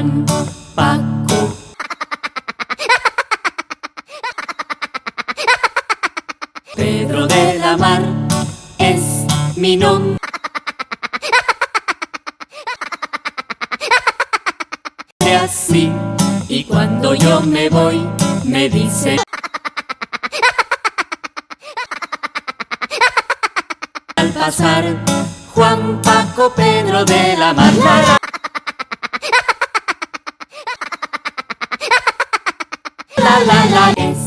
Juan, Paco. Pedro de la Mar es mi nombre. Así, y cuando yo me voy, me dice al pasar, Juan, Paco, Pedro de la Mar. La, es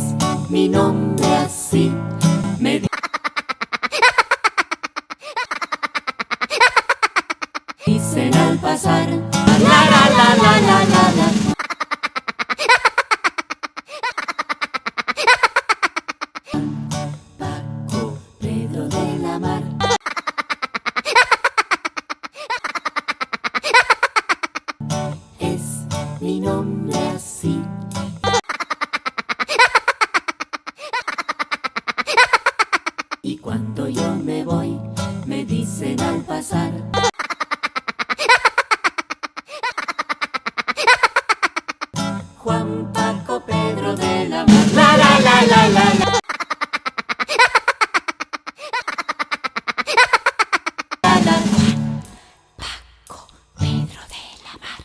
mi nombre así, me dicen al pasar, la. Paco, Pedro de la Mar. Es mi nombre así. Y cuando yo me voy, me dicen al pasar, Juan, Paco, Pedro de la Mar. La. Paco, Pedro de la Mar.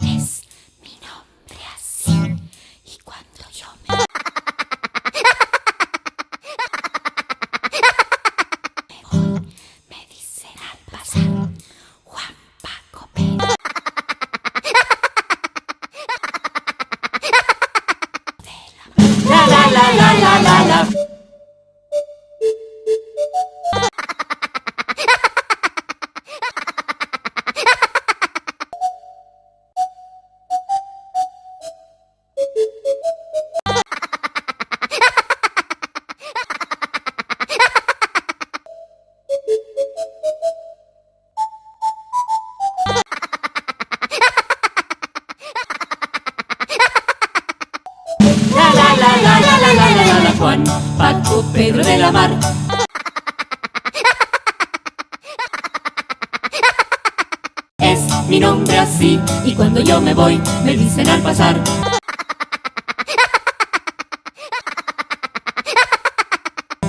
Es mi nombre así. Y cuando yo me voy, me dicen al pasar, Juan, Paco, Pedro de la Mar. La. La. Juan, Paco, Pedro de la Mar. Es mi nombre así, y cuando yo me voy, me dicen al pasar,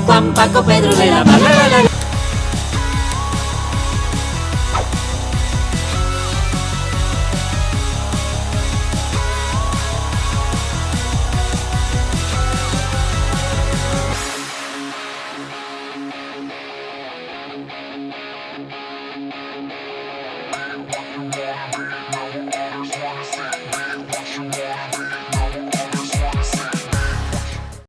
Juan, Paco, Pedro de la Mar.